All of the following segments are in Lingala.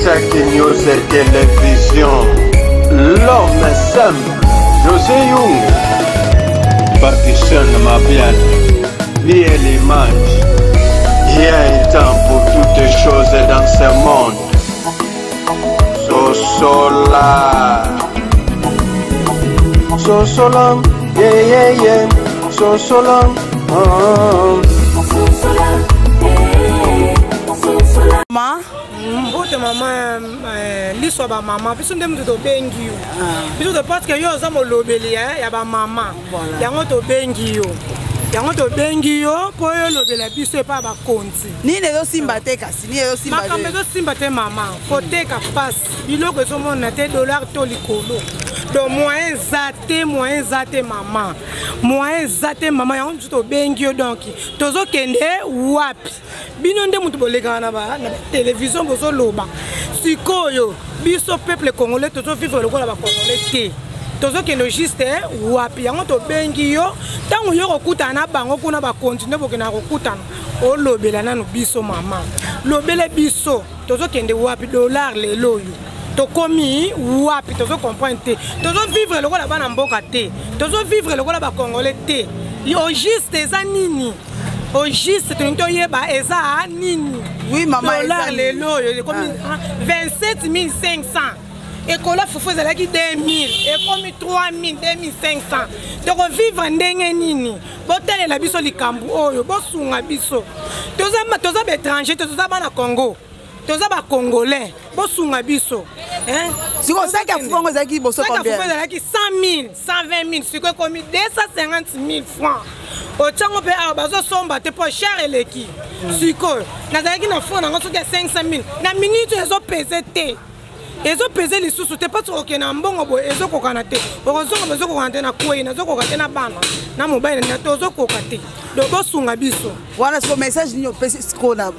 Saki News et Télévision. L'homme simple, José Young. Partition ma bien, lié l'image. Il y a un temps pour toutes les choses dans ce monde. Sosolam, yeah yeah yeah. Sosolam, Mbote maman liso ba maman biso ndem to bengi yo biso de parce que yo za mo lobeli ya ba maman yango to bengi yo po yo lobela biso pa ba konti ni ne zo simba te kasi ni zo simba makambe zo simba te maman côté ka passe biloko zo mona te dollar to likolo do moyen zate maman yango to bengi yo donc tozo kende wapi bino nde mutu boleka na ba télévision bozo loba sikoyo biso peuple congolais tozo vivre le kola ba congolais te tozo kende juste wapi yango to bengi yo tango yo kokutana bango kuna ba continue bokena kokutana o lobela nanu biso mama lobele biso tozo kende wapi dollar lelo yo to komi wapi tozo comprendre te tozo vivre le kola bana mboka te tozo vivre le kola ba congolais te yo juste eza nini au juste tu yeba eza nini oui maman dollar lelo yo comme 27 500 et kola fofu ezalaki 2000 et comme 3000 2500 donc vivre ndenge nini botalela biso likambu oyo bosunga biso toza ba étranger toza bana Congo toza ba congolais bosunga biso hein siko ça ka francs ezaki boso combien ça ezalaki 100 000 120 000 siko comme 250 000 francs au tchango pe a bazo somba te po cher eleki siko nazalaki na fond nango soki 500 000 na minute ezo peser te ezo peser lisusu te pas oke na mbongo bo ezo kokana te okozonga bezo kokana te na kwei nazo kokana na bana na mobile na tozo kokate do bosunga biso wana so message ni opesi siko na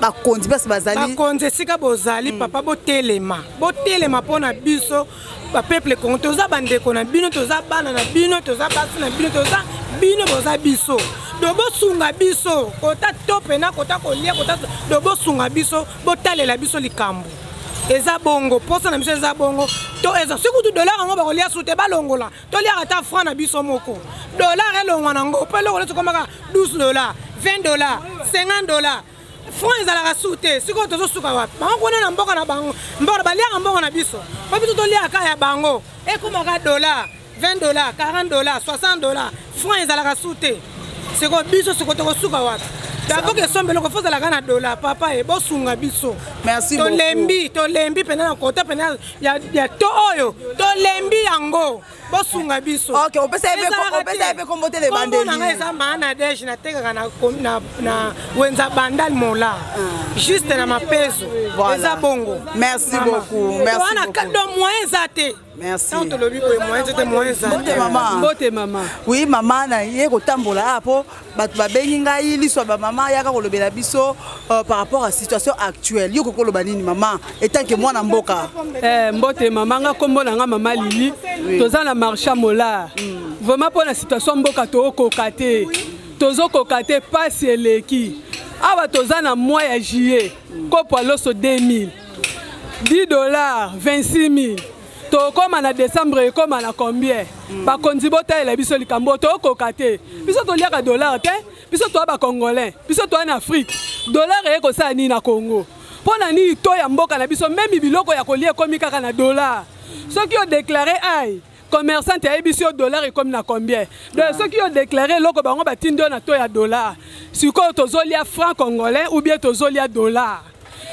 ba konzi basi bazali ba konzi sika bozali papa botelema pona biso ba peuple kongo toza bandeko na bino toza bana na bino toza basi na bino toza bino boza biso do bosunga biso kota tope na kota kolia kota do bosunga biso botalela biso likambo eza bongo posa na biso eza bongo to eza sikutu dollar ngo bakolia sute balongola to lia ata franc na biso moko dollar elongwa nango pe lokolo komaka 12 dollars 20 dollars 50 dollars franc ezalaka sute sikoyo tozo suka wapi bango kona na mboka na bango mboka baliaka mboka na biso po biso to lia kaya bango ekomaka dollar 20 dollars 40 dollars 60 dollars franc ezalaka sute sikoyo biso sikoyo to suka wapi d'abord que sombe loko foza la gana dollar papa e bosunga biso merci beaucoup to lembi pena na kota pena ya to oyo to lembi yango bosunga biso OK on peut ça comboter les bandeli na eza mana deje na teka na wenza bandal mola juste na mapeso eza bongo merci beaucoup wana kado moyen zate merci tant to lobi ko moyen zate moyen zate mbote maman oui maman na ye kotambola apo batu babengi ngai liso ba maman yaka kolobela biso par rapport à situation actuelle yo kokoloba nini maman etant que moi na mboka mbote maman nga kombo na nga maman Lili toza na marché mola vraiment pour la situation mboka to kokate tozo kokate passe eleki awa toza na mois ya juillet kopo loso 2000 $10 26 000 to koma na décembre koma na combien ba konzi bota ela biso likambo to kokate biso to liaka dollar te biso to ba congolais biso to en Afrique dollar e ko sa ni na Congo pona ni to ya mboka na biso même biloko ya kolia komi kaka na dollar ceux qui ont déclaré ai commerçant et biso dollar et comme na combien de ceux qui ont déclaré loko bango batindo na to ya dollar siko tozolia franc congolais ou bien tozolia dollar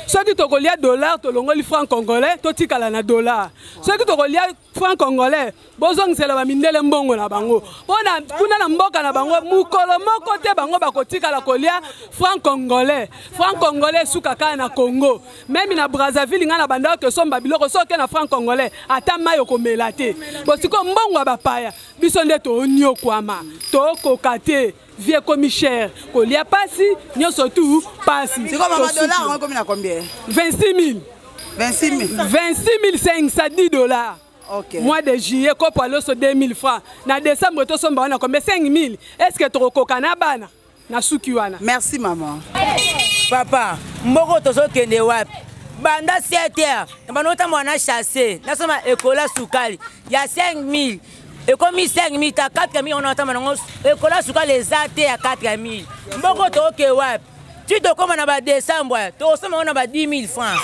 ceux qui tokolia dollar to longoli franc congolais to tikala na dollar ceux qui tokolia franc congolais bozongela ba mindele mbongo na bango pona kuna na mboka na bango mukolo moko te bango bakotikala kolia franc congolais sukaka na Congo même na Brazzaville ngana banda ke somba biloko soke na franc congolais ata mayo komela te bosiko mbongo ba paya biso nde to onyo kwama to kokate vie comme cher kolia pasi nyoso tout pasi c'est comme un dollar comme na combien 26 500 $10 OK mois de juillet ko palo so 2000 francs na décembre to somba na combien 5000 est-ce que to kokana bana na suki wana merci maman papa mboko to so kende wapi banda 7h banota mwana chassé nasoma ekola sukali ya 5000 ekomi 5000 ta 4000 on entend manongo ekola sukali ezate ya 4000 mboko toke wapi tu te comme na ba décembre to soma on ba 10000 francs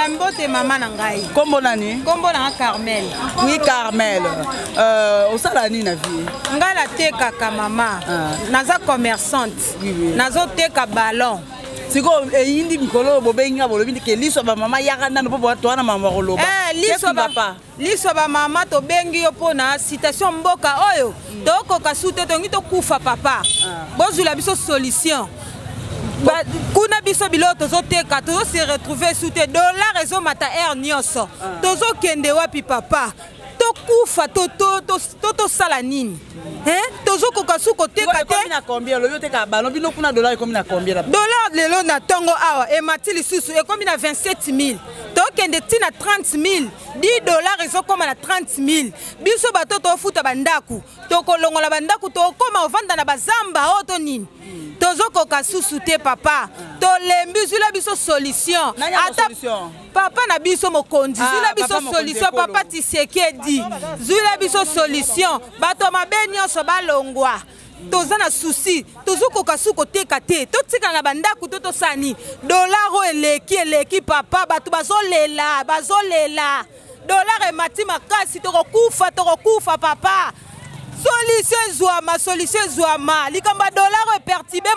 mbote mama na ngai kombo nani kombo na Carmel oui Carmel osala nini na vie ngai na tekaka mama naza commerçante nazoteka ballon siko eyindi mikolo bobenga bolobi ke liso ba mama yaka nano po to wana mama koloba liso ba mama to bengi yo pona citation mboka oyo tokoka sute tongi to kufa papa bozula biso solution kuna biso bilo tozoteka tozo se retrouver sute dollar ezo mata air nyonso tozo kende wapi papa tokufa to sala nini tozo koka suko teka te na combien lo yoteka ballon bino kuna dollar comme na combien dollar lelo na tongo awa e matili susu e comme na 27000 to kende tina 30000 $10 ezo koma na 30000 biso bato to futa bandaku to kolongola bandaku to koma ovanda na bazamba oto nini tozo koka susu te papa to lembi zula biso solution ata papa na biso mokonzi zula biso solution papa Tshisekedi zula biso solution bato mabeni nyonso balongwa toza na souci tozo koka suko teka te totika na bandaku to sani dollar o eleki papa bato bazolela dollar e mati makasi tokokufa papa solution zouama likamba dollar epertibe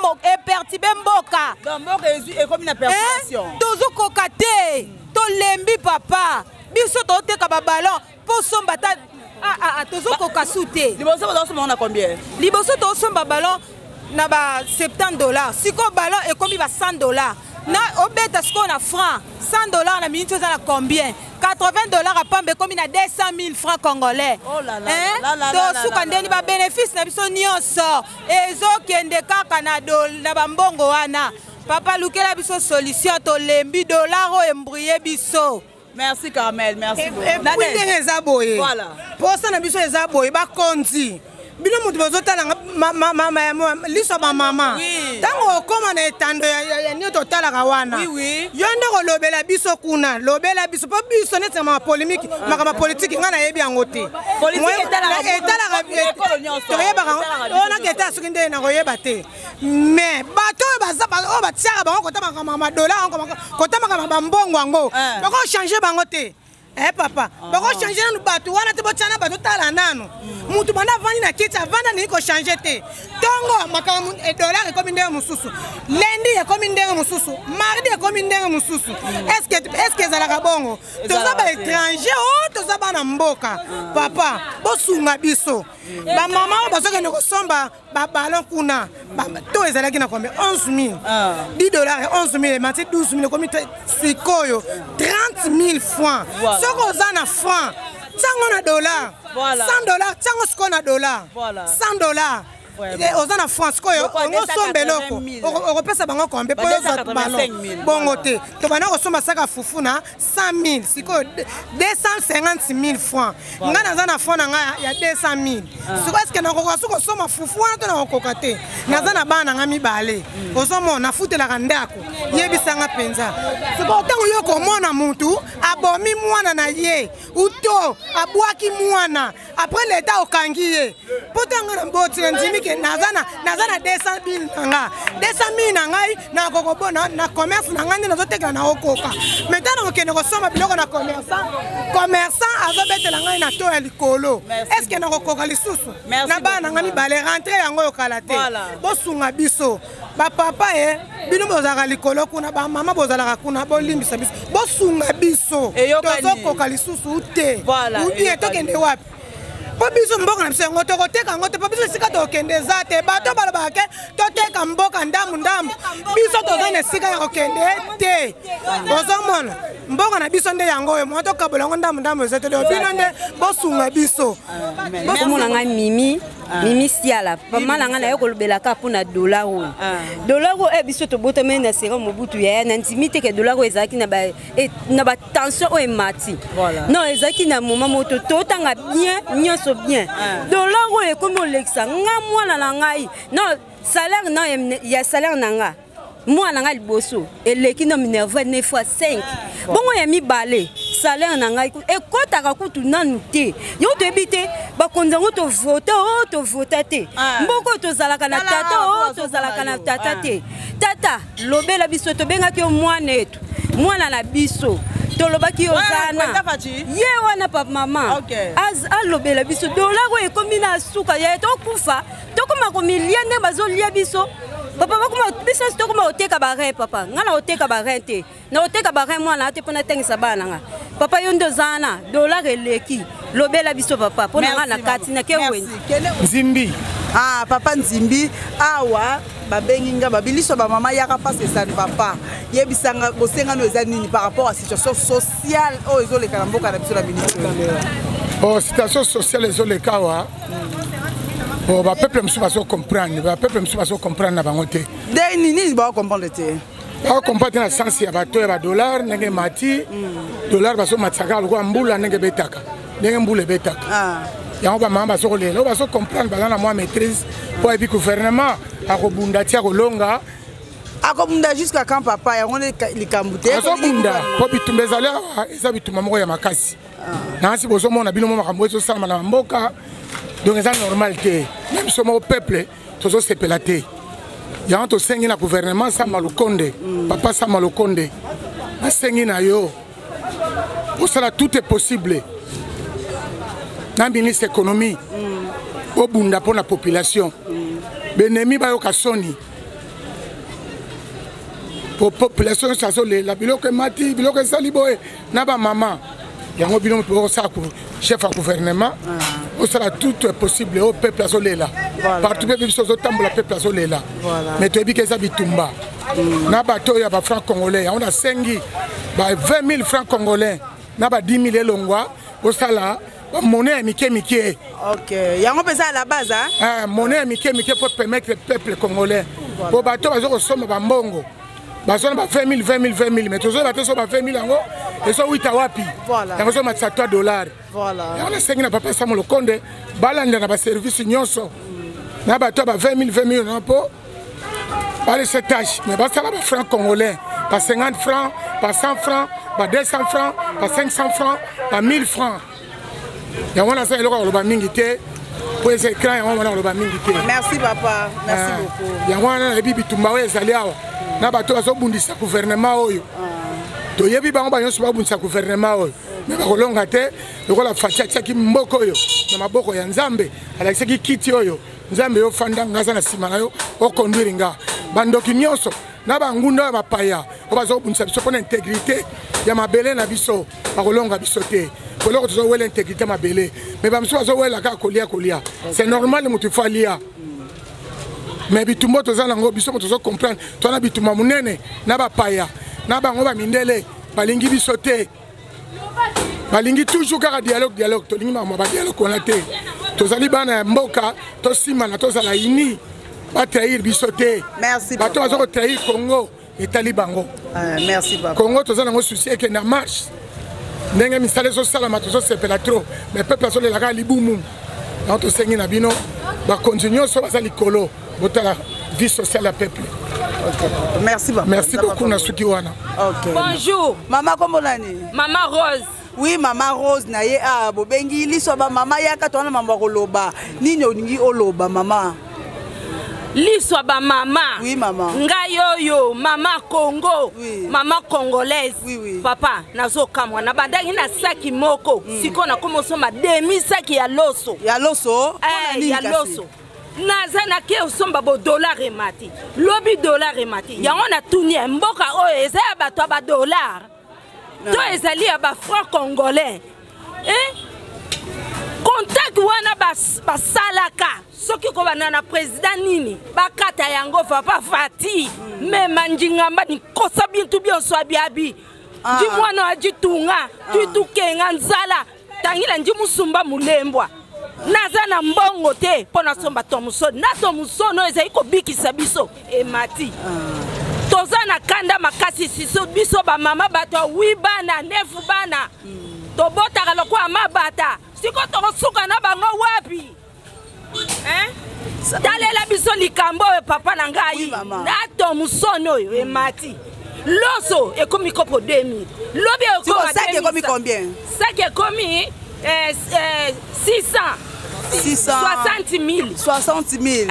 mboka mboka ekomi na perception tozo koka te to lembi papa biso toteka ba ballon po somba ta tozo koka sute liboso tozosomba na combien liboso tozosomba ballon na ba $70 siko ballon ekomi ba $100 na obeta siko na franc $100 na minute za na combien $80 à pambe comme na 200,000 francs congolais. Oh là là. To suka ndeni ba bénéfice na biso nyonso ezo kende kaka na bambongo wana. Papa lukela biso solution to lembi dollar o embrouiller biso. Merci Carmel, merci beaucoup. Et eza boye. Voilà. Pour ça na biso eza boye ba konzi. Bino mutu bazotala liso ba mama tango okoma na etando ya nyoto talaka wana yo nde kolobela biso kuna lobela biso po biso neti ma polémique makama politique nga na yebi yango te etalaka toyebaka ona keta soki nde na koyeba te mais bato oyo batiaka bango kotamaka madola kotamaka bambongo yango bako change bango te papa bako change nanu bato wana te botiana bato tala nanu mutu banda vandi na kiti avanda nini ko change te tongo makambo dollar ekomi ndenge mosusu lundi ekomi ndenge mosusu mardi ekomi ndenge mosusu est-ce que ezalaka bongo toza ba étranger o toza bana mboka papa bosunga biso bamama oyo bazokende kosomba babalon kuna to ezalaki na combien 11 000 $10 11 000 emati 12 000 ekomi sikoyo 30 000 francs soko oza na franc tango na dollar $100 tango siko na dollar $100 oza na France koyo osomba eloko okopesa bango kombe po yoza balon bongo te tobanda kosomba saka fufu na 100 000 sikoyo 250 000 francs nga naza na fond na nga ya 200 000 siko eske nakokoka soki osomba fufu wana to nakokoka te naza na bana na nga mibale ozomona nafutelaka ndako yebisanga mpenza siko ntango yo komona mutu abomi mwana na ye uto abwaki mwana après leta okangi ye po tanga na mboti na ndimi naza na 200 000 nanga 200 000 nangai na kokobona na commerce nanga ndi nazotekela na okoka maintenant okende kosomba biloko na commerçant azobetela ngai na to ya likolo est-ce que nakokoka lisusu na bana nanga mibale rentrer yango yokala te bosunga biso bapapa bino bozalaka likolo kuna bamama bozalaka kuna bolimbisa biso bosunga biso tozokoka lisusu te ubie tokende wapi po biso mboka na biso yango tokoteka yango te po biso esika tokende eza te bato balobaka ke toteka mboka ndambu biso toza na esika ya kokende te ozomona mboka na biso nde yango oyo mwa tokabola yango ndambu eza te bino nde bosunga biso komona ngai mimi siala pama na ngai naye kolobelaka mpona dollar oyo dollar oyo biso tobotami na sera mobutu yaya na ndimi te ke dollar oyo ezalaki na batension oyo emati non ezalaki na moma moto totanga bien nyonso bien dollar oyo ekomi olekisa nga mwana na ngai non salaire na ya salaire na nga mwana nga liboso eleki na minerve 9 fois 5 bongo ya mibale salaire na ngai ekotaka kutu nanu te yo toyebi te bakonzi yango tovota o tovota te mboko tozalaka na tata o tozalaka na tata te tata lobela biso tobengaki yo mwana etu mwana na biso tolobaki ozana ye wana papa mama alobela biso dollar oyo ekomi na suka ya tokufa tokoma komilia nde bazolia biso papa bakoma biso tokoma oteka bare papa nga na oteka bare te na oteka bare mwana ate mpona tengisa bana nga papa yo nde ozana dollar eleki lobela biso papa mpona nga na kati na ke weni Nzimbi papa Nzimbi awa babengi nga babiliso ba mama yaka pase ça papa yebisanga bosengano eza nini par rapport à situation sociale o ezoleka na mboka na biso na ministre oh situation sociale ezoleka wa oh ba peuple msu baso comprendre ba peuple msu baso comprendre na bango te de nini ba comprendre te ba comprendre na sens ya bato ya ba dollar ndenge mati dollar baso matsaka lokwa mbula ndenge betaka ndenge mbula betaka yango ba mama baso kolela baso comprendre bazana moi maîtrise pour epi gouvernement akobunda tia kolonga akobunda jusqu'à quand papa yango likambu te akobunda po bitumba ezali awa eza bitumba moko ya makasi nasi bozomona bino mo makambo ezosalama na mboka donc eza normal te même somo peuple tozosepela te yango tosengi na gouvernement Sama Lukonde papa Sama Lukonde nasengi na yo osala tout est possible na ministre économie obunda pour la population benemi bayoka soni pour population sazole la biloko mati biloko sali boye na ba mama yango bino pour ça chef à gouvernement osala tout est possible au peuple azolela partout peuple biso tambola peuple azolela mais to ebike za bitumba na bato ya ba francs congolais on a sengi ba 20 000 francs congolais na ba 10 000 elongwa osala monnaie mike mike. OK. Yango pesa à la base monnaie mike mike pour permettre le peuple congolais. Pour bateau bazo ko soma ba mbongo. Bazo ba 20 000 mais tozo bateau so ba 20 000 yango et so 8 wapi. Voilà. Yango so matsa $3. Voilà. Yango sengi na papa Sama Lukonde balanda na ba service nyonso. Na bateau ba 20 000 non po. Pas les tâches mais ba sala ba francs congolais, pas 50 francs, pas 100 francs, pas 200 francs, pas 500 francs, pas 1000 francs. Yango na sa eloko loba mingi te pour ese écran yango na loba mingi te. Merci papa, merci beaucoup. Yango na ebi bitumba we ezali awa na bato bazobundisa gouvernement oyo to yebi bango banyonso babundisa gouvernement oyo mais bakolonga te lokola fatia tiaki mboko oyo na maboko ya Nzambe alakisaki kiti oyo Nzambe yo fanda ngaza na sima na yo okonduire nga bandoki nyonso na bangunda ya bapaya o bazobundisa biso mpona intégrité ya mabele na biso bakolonga biso te koloko tozo wela intégrité mabele mais bamso bazo wela ka kolia c'est normal mutu falia mais bitumbo toza nango biso tozo comprendre to na bituma munene na bapaya na bango ba mindele balingi biso te balingi toujours kaka dialogue to lingi mama ba dialogue on a te tozali bana mboka to simana tozala ini ba trahir biso te. Merci papa bato bazo trahir Congo et Talibango. Merci papa Congo toza nango souci que na marche ndenge misale so sala matoso sepela trop mais peuple so le la libumu na to sengi na bino ba continuer so bazali kolo botala vie sociale à peuple. OK. Merci papa. Merci beaucoup na suki wana. OK. Bonjour. Maman kombo nani? Maman Rose. Oui, maman Rose na ye bobengi liso ba mama yaka to na mama koloba. Nini oningi oloba mama? L'histoire ba mama. Oui maman. Ngayoyo, mama Congo, oui. Mama congolaise. Oui, oui. Papa, nazo kamwa na bandaki na saki moko. Siko na komoso ma demi saki ya loso. Ya loso? Ya loso. Nazana ke osomba bo dollar emati. Lobi dollar emati. Yango na tuni mboka oyo eza ya bato ba dollar. To ezali ya ba francs congolais. Contact wana basalaka soki ko banana président nini bakata yango papa fati me manjingamba ni kosa bintu bionso abiabi ndi mwana ajitunga tuitukenga nzala tangila ndi musumba mulembwa naza na mbongo te pona somba tomusono na tomusono ezali kobikisa biso emati toza na kanda makasi siso biso ba mama bato 8 bana 9 bana tobotaka lokwa mabata siko tokosuka na bango wapi talela biso likambo oyo papa na ngai nato musono oyo emati loso ekomi kopo 2000 lobi ekomi combien sac ekomi 60 000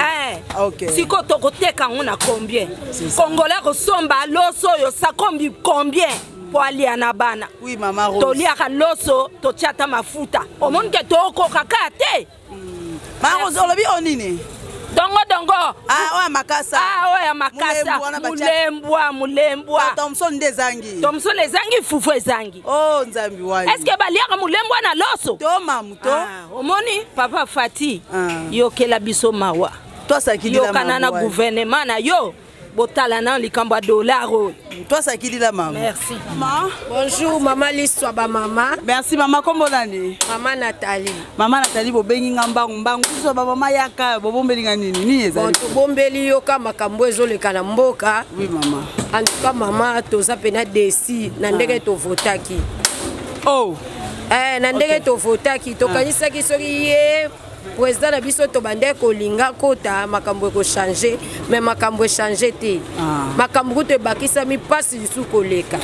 ok siko tokoteka ngo na combien congolais kosomba loso oyo sakombi combien po alia na bana oui mama Rose toliaka loso totiata mafuta omoni ke tokokaka te mama Rose olobi onini dongo oya makasa oya makasa mulembwa Thomson ndezangi Thomson ezangi fufu ezangi nzambi wani est-ce que baliaka mulembwa na loso to mamuto omoni papa Fati yokela biso mawa yokana na gouvernement na yo botala na likambo dollar toi sakili la maman merci bonjour maman l'histoire ba maman merci maman kombo nani maman Nathalie bobengi mbangu so ba mama yaka bobombeli nini ni ezali bombeli yo ka makambo ezoleka na mboka oui maman en tout cas maman toza pena desi na ndenge to votaki na ndenge to votaki to kanisaki soki ye président na biso to bande kolinga kota makambo ko changer mais makambo changer te makambo to bakisa mi passe du koleka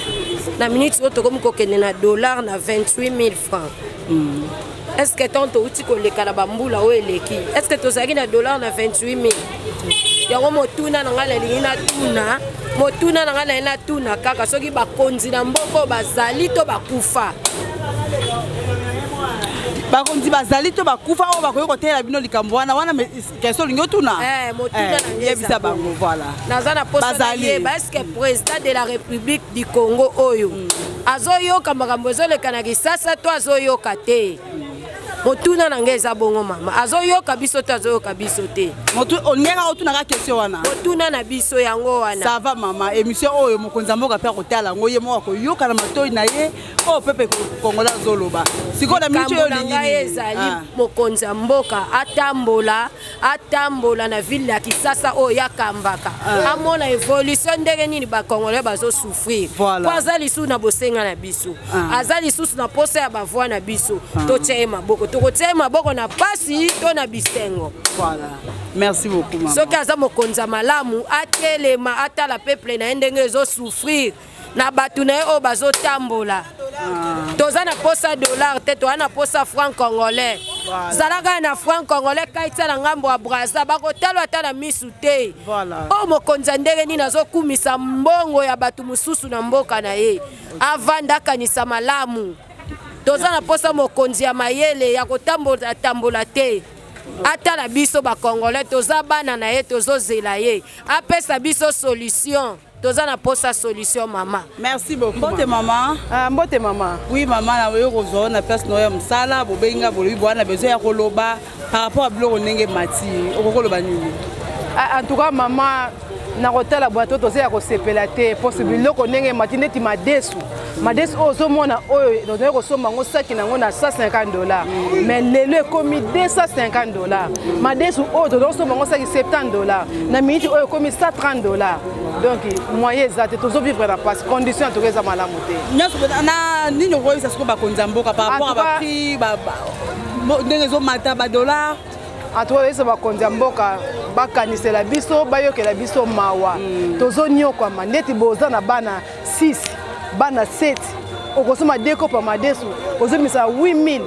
na minute to comme ko kende na dollar na 28 000 francs est-ce que tonto uti koleka na bambula o eleki est-ce que to saki na dollar na 28 000 yango motuna na ngala lingina tuna motuna na ngala ina tuna kaka soki bakonzi na mboko bazali to bakufa bakonzi bazali to bakufa o bakoyi kotela bino likambo wana question lingi otuna motuna yebisa bango voilà nazana posa yeba est-ce que président de la République du Congo oyo azoyoka makambo ezoleka na Kisasa to azoyoka te motuna na ngeza bongo mama azoyoka biso to azoyoka biso te onyenga otuna ka question wana motuna na biso yango wana ça va mama émission oyo mokonza mboka pe kotala ngo ye moko yoka na matoi na ye o pepe kongola zoloba siko na micho yo lingi ezali mokonza mboka atambola na ville ya Kisasa oyo yakambaka amona evolution ndenge nini ba congolais bazo souffrir azali su na bosenga na biso azali su na posa ya bavoi na biso to tie maboko tokotie maboko na pasi to na bisengo voilà merci beaucoup maman soki aza mokonza malamu atelema atala peuple na ndenge ezo souffrir na batu na o bazo tambola toza na posa dollar te to na posa franc congolais zalaka na franc congolais kaitsa na ngambo ya Brazza bakotalo ata na misu te o mokonza ndenge nini azokumisa mbongo ya batu mususu na mboka na ye avanda kanisa malamu toza na posa mokonzi ya mayele ya kotambola te atala biso ba congolais toza bana na ye tozozela ye apesa biso solution toza na posa solution mama merci beaucoup mbote maman mbote maman oui maman na yo kozona na place no ya msala bobenga bolobi bwana besoin ya koloba par rapport à biloko ndenge mati okokoloba nini en tout cas maman na kotala bwato toza ya kosepela te possibiloko ndenge mati neti madesu oyo ozomona oyo tozoya kosomba yango saki nango na $150 mais lelo ekomi $250 madesu oyo tozosomba yango saki $70 na miniti oyo ekomi $130 donc moyen eza te tozovivre na pasi condition ya toka eza malamu te na nini okoyebisa siko bakonzi ya mboka par rapport a baprix ndenge ezomata badollar atoyebisa bakonzi ya mboka bakanisela biso bayokela biso mawa tozonyokwama ndeti boza na bana 6 bana 7 okosoma dekopa madesu ozomisa 8000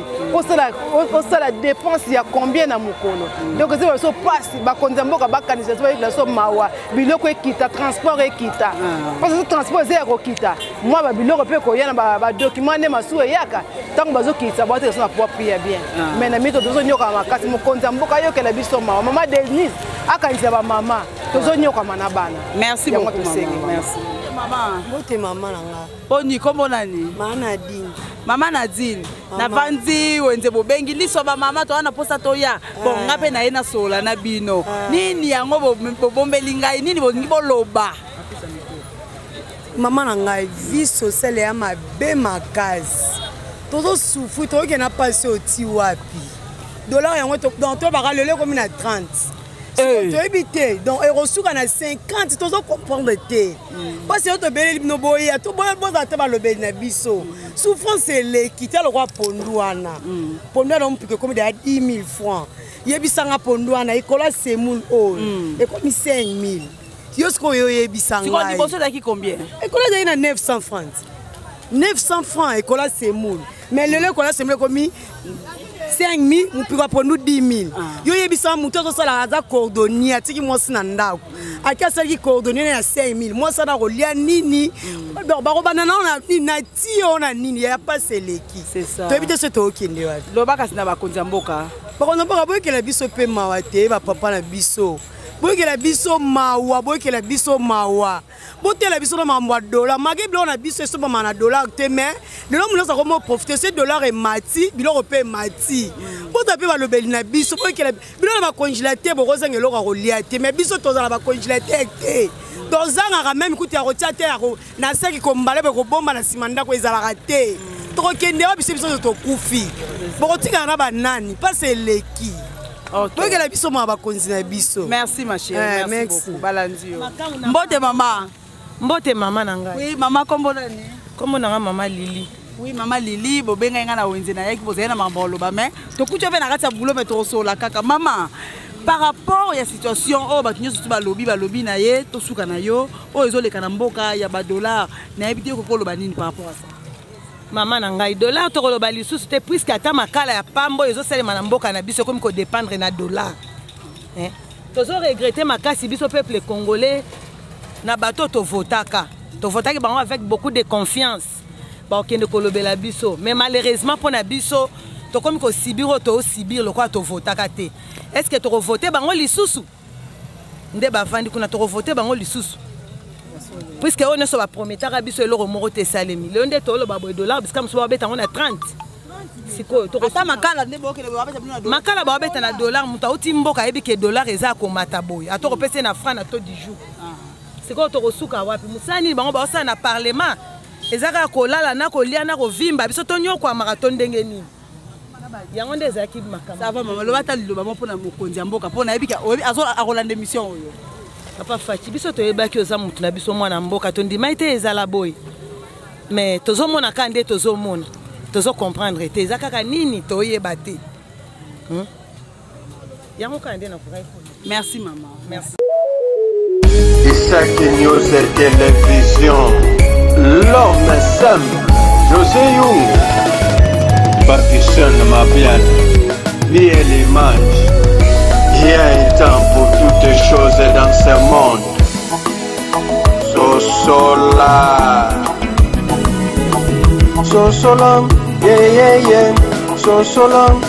osala dépense ya combien na mokolo donc ezeba biso pasi bakonzi ya mboka bakanisela biso bayokela biso mawa biloko ekita transport ekita parce transport eza ya kokita mwa babiloko mpe koya na badocument nde masusu eyaka ntango bazokitisa baotekesa na pouvoir prier bien mais na mito tozonyokama makasi mokonzi ya mboka ayokela biso mawa mama Denise akanisa bamama tozonyokama na bana merci beaucoup merci maman bote mama nanga poni kombo nani mama Nadine na vanzi wenze bobengi liso ba mama to ana posa to ya bon ngape na yena sola na bino nini yango bobombeli ngai nini bongi boloba mama nanga vie sociale ya mabe makasi tozo souffrir to ke na passer oti wapi dollar yango to dans to baka lelo comme na 30 tu habité donc erosuka na 50 tozo comprendre te parce que to beleli bino boya to boya boza te ba lobeli na biso souffrance le quitter le roi pondu wana pondu na mpike comme de 10 000 francs yebisanga pondo wana ekola semoule oyo ekomi 5000 yo sikoyo oyebisa ngai liboso ezalaki combien ekola ezalaki na 900 francs 900 francs ekola semoule mais lelo ekola semoule ekomi 5000 mupiko pondu 10000 yo yebisa mutu azosala aza cordonnier atiki mwasi na ndako aki asalaki cordonnier ya 5000 mwasi ana kolia nini bakobana na tio na nini ya pasi eleki toyebi te so tookende wapi loba kasi na bakonzi ya mboka bakonzi ya mboka boyekela biso mpe mawa te bapapa na biso boyekela biso mawa boyekela biso mawa botela biso na makambo ya dolar maki biloko na biso esopama na dolar te mais lelo mono aza komo profite se dolar emati biloko mpe emati bota mpe balobeli na biso boyekela biloko na bacongélateur bokozanga eloko ya kolia te mais biso tozala bacongélateur te tozangaka meme kutu ya kotia te na seki kombala mpe kobomba na nsima ndako ezalaka te tokokende wa biso biso tokufi bokotikana na banani mpasi eleki boyekela biso mwa bakonzi na biso. Merci ma chérie, merci beaucoup. Balandi yo. Mbote mama. Mbote mama na ngai. Oui, mama kombo nani? Kombo na mama Lili. Oui, mama Lili, bobenga nga na wenze na yaki bozali na mambo loba mais tokuti pe na kati ya boulot mais tosola kaka mama. Par rapport ya situation oh bato nyonso balobi na ye tosuka na yo oh ezoleka na mboka ya ba dollar na yebi te kokoloba nini par rapport à ça. Mama na ngai dollar tokoloba lisusu te puisque ata makala ya pambo ezosalema na mboka na biso comme ko dépendre na dollar. Tozo regretter makasi biso peuple congolais na bato to votaka bango avec beaucoup de confiance ba okende kolobela biso mais malheureusement pour na biso to comme ko sibiro to sibir le quoi to votaka te est-ce que to voter bango lisusu nde ba vandi kuna to voter bango lisusu puisque on est prometaka biso eloko moko te salemi le nde to lo ba boy dollar parce que mso ba beta on a 30 siko to ata makala nde bokele ba beta na dollar makala ba beta na dollar muta uti mboka yebi ke dollar eza ko mata boy atoko pese na franc na to du jour siko to kosuka wapi musani bango ba osana na parlement ezaka kolala na kolia na kovimba biso to nyoko ya marathon ndenge nini yango nde ezaki makambo ça va mama lo bata liloba mo pona mokonzi ya mboka pona yebi ke azo akolanda mission oyo papa Fati biso toyebaki oza mutu na biso mwana mboka tondima ete ezala boy mais tozomona ka nde tozomona tozo comprendre te eza kaka nini toyeba te yango ka nde na kurai. Merci maman. Merci. Isaac News Télévision, l'homme simple, José Young, Pakistan Mabian, lié l'image. Il y a un temps pour toutes les choses dans ce monde. So solam, yeah, yeah, yeah. So solam,